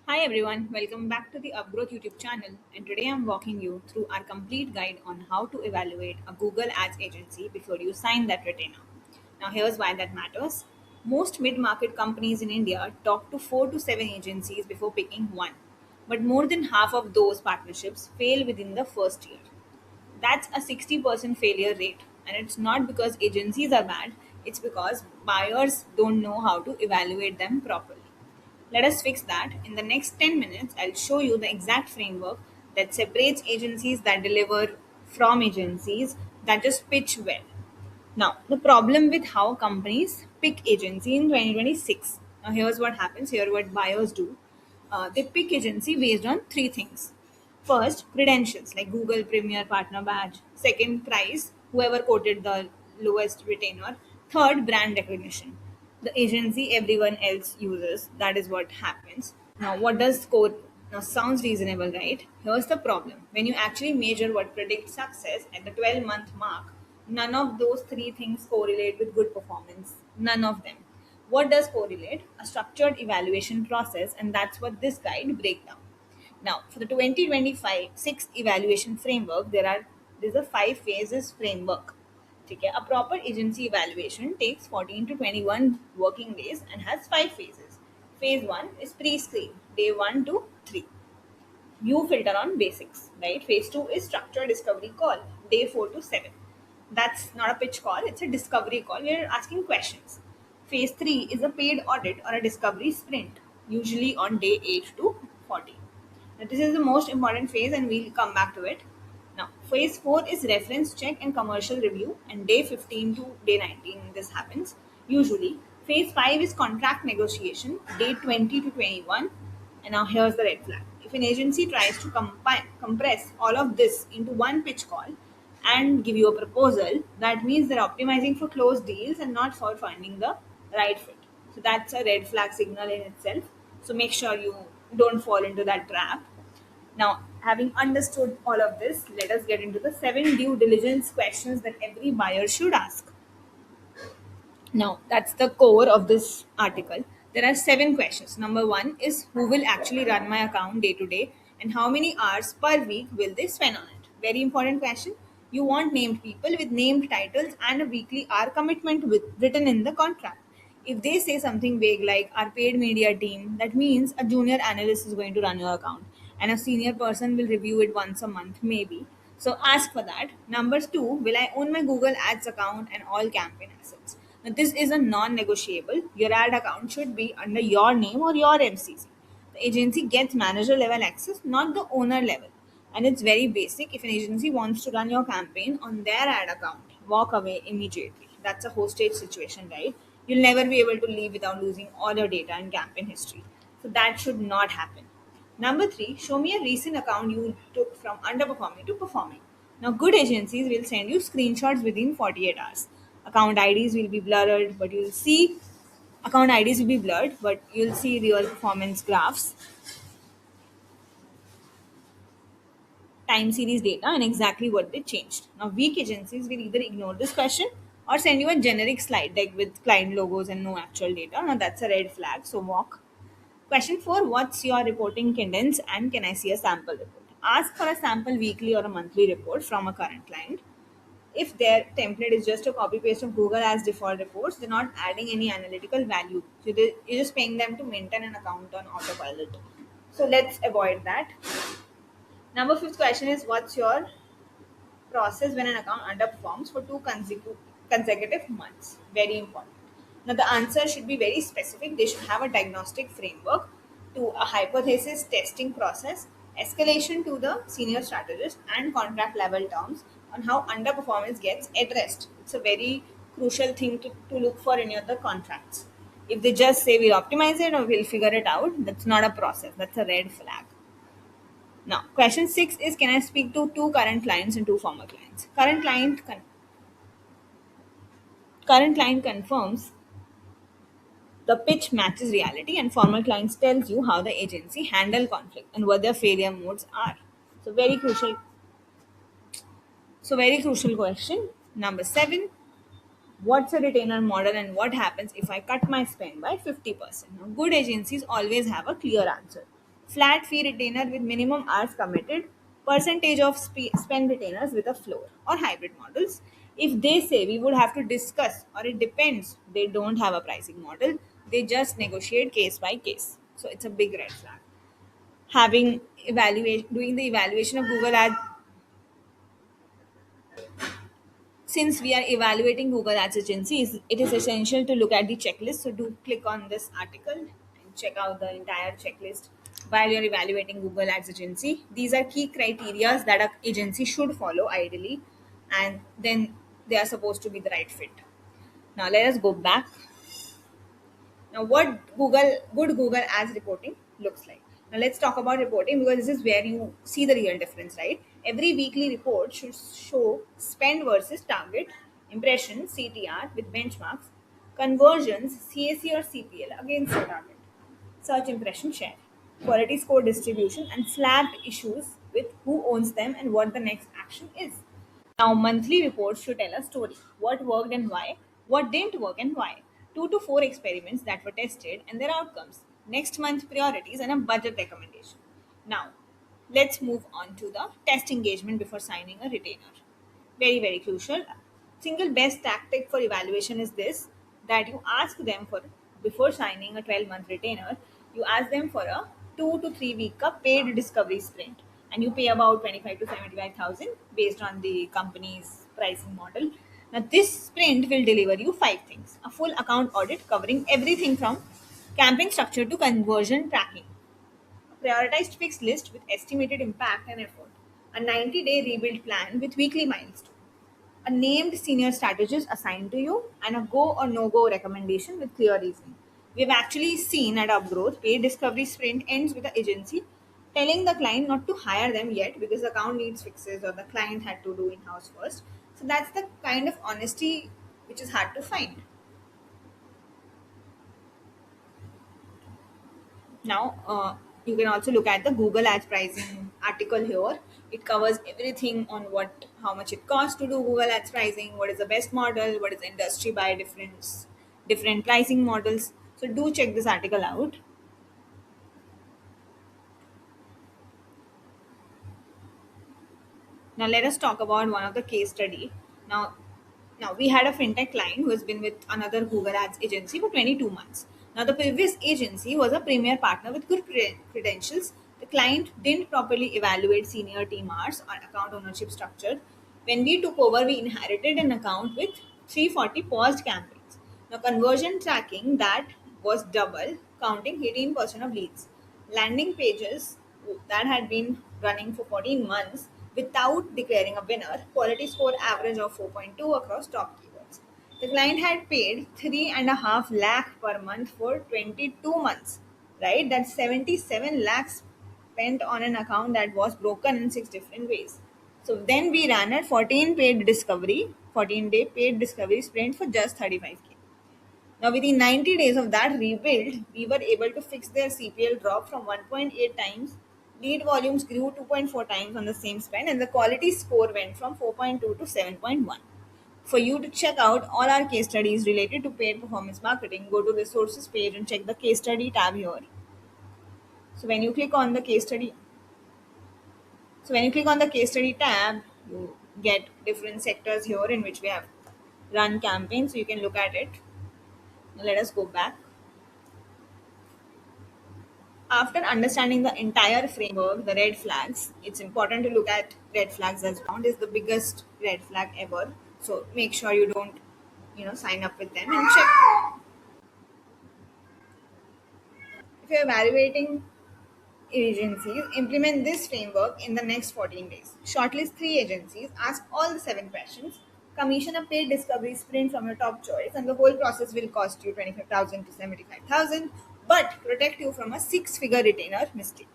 Hi everyone, welcome back to the Upgrowth YouTube channel. And today I'm walking you through our complete guide on how to evaluate a Google Ads agency before you sign that retainer. Now, here's why that matters. Most mid market companies in India talk to 4 to 7 agencies before picking one, but more than half of those partnerships fail within the first year. That's a 60% failure rate, and it's not because agencies are bad, it's because buyers don't know how to evaluate them properly. Let us fix that. In the next 10 minutes, I'll show you the exact framework that separates agencies that deliver from agencies that just pitch well. Now, the problem with how companies pick agency in 2026. Now, here's what happens. Here, what buyers do. They pick agency based on three things. First, credentials like Google Premier Partner Badge. Second, price, whoever quoted the lowest retainer. Third, brand recognition. The agency everyone else uses. That is what happens. Now, what does score? Now, sounds reasonable, right? Here's the problem. When you actually measure what predicts success at the 12-month mark, none of those three things correlate with good performance. None of them. What does correlate? A structured evaluation process, and that's what this guide breaks down. Now, for the 2025 sixth evaluation framework, there's a five phases framework. ठीक है? A proper agency evaluation takes 14 to 21 working days and has five phases. Phase 1 is pre-screen, day 1 to 3. You filter on basics, right? Phase 2 is structured discovery call, day 4 to 7. That's not a pitch call, it's a discovery call. We're asking questions. Phase 3 is a paid audit or a discovery sprint, usually on day 8 to 40. Now, this is the most important phase, and we'll come back to it. Now, phase 4 is reference check and commercial review, and day 15 to day 19, this happens usually. Phase 5 is contract negotiation, day 20 to 21. And now here's the red flag. If an agency tries to compress all of this into one pitch call and give you a proposal, that means they're optimizing for closed deals and not for finding the right fit. So that's a red flag signal in itself. So make sure you don't fall into that trap. Now, having understood all of this, let us get into the 7 due diligence questions that every buyer should ask. Now, that's the core of this article. There are 7 questions. Number 1 is who will actually run my account day to day and how many hours per week will they spend on it? Very important question. You want named people with named titles and a weekly hour commitment written in the contract. If they say something vague like our paid media team, that means a junior analyst is going to run your account and a senior person will review it once a month, maybe. So ask for that. Number 2, will I own my Google Ads account and all campaign assets? Now, this is a non negotiable. Your ad account should be under your name or your MCC. The agency gets manager level access, not the owner level. And it's very basic. If an agency wants to run your campaign on their ad account, walk away immediately. That's a hostage situation, right? You'll never be able to leave without losing all your data and campaign history. So that should not happen. Number 3, show me a recent account you took from underperforming to performing. Now, good agencies will send you screenshots within 48 hours. Account IDs will be blurred, but you'll see account IDs will be blurred, but you'll see real performance graphs, time series data, and exactly what they changed. Now, weak agencies will either ignore this question or send you a generic slide deck with client logos and no actual data. Now, that's a red flag, so walk. Question 4, what's your reporting cadence and can I see a sample report? Ask for a sample weekly or a monthly report from a current client. If their template is just a copy paste of Google as default reports, they're not adding any analytical value. So you're just paying them to maintain an account on autopilot. So let's avoid that. Number 5th question is what's your process when an account underperforms for two consecutive months? Very important. Now, the answer should be very specific. They should have a diagnostic framework to a hypothesis testing process, escalation to the senior strategist, and contract level terms on how underperformance gets addressed. It's a very crucial thing to look for in your the contracts. If they just say we'll optimize it or we'll figure it out, that's not a process. That's a red flag. Now, question 6 is can I speak to two current clients and two former clients? Current client confirms the pitch matches reality, and former clients tells you how the agency handle conflict and what their failure modes are. So very crucial question. Number 7, what's a retainer model and what happens if I cut my spend by 50%? Now, good agencies always have a clear answer. flat fee retainer with minimum hours committed, percentage of spend retainers with a floor, or hybrid models. If they say we would have to discuss, or it depends, they don't have a pricing model, they just negotiate case by case. So it's a big red flag. Having evaluate doing the evaluation of Google Ads, since we are evaluating Google Ads agencies, it is essential to look at the checklist. So do click on this article and check out the entire checklist while you're evaluating Google Ads agency. These are key criteria that an agency should follow ideally, and then they are supposed to be the right fit. Now let us go back. Now, what good Google Ads reporting looks like. Now, let's talk about reporting because this is where you see the real difference, right? Every weekly report should show spend versus target, impressions, CTR with benchmarks, conversions, CAC or CPL against the target, search impression share, quality score distribution, and flagged issues with who owns them and what the next action is. Now, monthly reports should tell a story: what worked and why, what didn't work and why, 2 to 4 experiments that were tested and their outcomes, next month priorities, and a budget recommendation. Now, let's move on to the test engagement before signing a retainer. Very, very crucial. Single best tactic for evaluation is this, that you ask them for, before signing a 12-month retainer, you ask them for a 2 to 3 week paid discovery sprint, and you pay about 25 to 75,000 based on the company's pricing model. Now this sprint will deliver you five things: a full account audit covering everything from campaign structure to conversion tracking, prioritized fixed list with estimated impact and effort, a 90-day rebuild plan with weekly milestones, a named senior strategist assigned to you, and a go or no go recommendation with clear reasoning. We've actually seen at Upgrowth, paid discovery sprint ends with the agency telling the client not to hire them yet because the account needs fixes or the client had to do in house first. So that's the kind of honesty which is hard to find. Now, you can also look at the Google Ads pricing article here. It covers everything on how much it costs to do Google Ads pricing, what is the best model, what is the industry by different pricing models. So do check this article out. Now let us talk about one of the case study. Now, now we had a fintech client who has been with another Google Ads agency for 22 months. Now the previous agency was a premier partner with good credentials. The client didn't properly evaluate senior team hours or account ownership structure. When we took over, we inherited an account with 340 paused campaigns. Now conversion tracking that was double, counting 18% of leads. Landing pages that had been running for 14 months without declaring a winner, quality score average of 4.2 across top keywords. The client had paid 3.5 lakh per month for 22 months, right? That's 77 lakhs spent on an account that was broken in six different ways. So then we ran a 14-day paid discovery sprint for just 35K. Now, within 90 days of that rebuild, we were able to fix their CPL drop from 1.8 times. Lead volumes grew 2.4 times on the same spend, and the quality score went from 4.2 to 7.1. For you to check out all our case studies related to paid performance marketing, go to the sources page and check the case study tab here. So when you click on the case study, when you click on the case study tab, you get different sectors here in which we have run campaigns. So you can look at it. Now let us go back. After understanding the entire framework, the red flags, it's important to look at red flags as bound is the biggest red flag ever. So make sure you don't, sign up with them and check. If you're evaluating agencies, implement this framework in the next 14 days. Shortlist 3 agencies, ask all the 7 questions, commission a paid discovery sprint from your top choice, and the whole process will cost you 25,000 to 75,000, but protect you from a six-figure retainer mistake.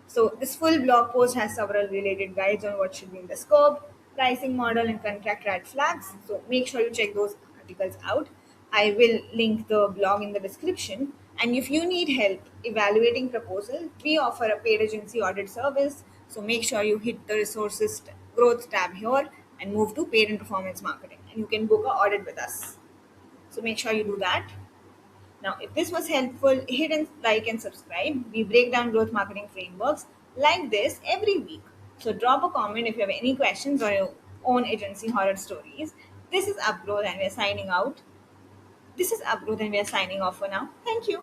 So this full blog post has several related guides on what should be in the scope, pricing model, and contract red flags. So make sure you check those articles out. I will link the blog in the description. And if you need help evaluating proposal, we offer a paid agency audit service. So make sure you hit the resources growth tab here and move to paid and performance marketing. And you can book an audit with us. So make sure you do that. Now, if this was helpful, hit and like and subscribe. We break down growth marketing frameworks like this every week. So drop a comment if you have any questions or your own agency horror stories. This is Upgrowth and we are signing out. This is Upgrowth and we are signing off for now. Thank you.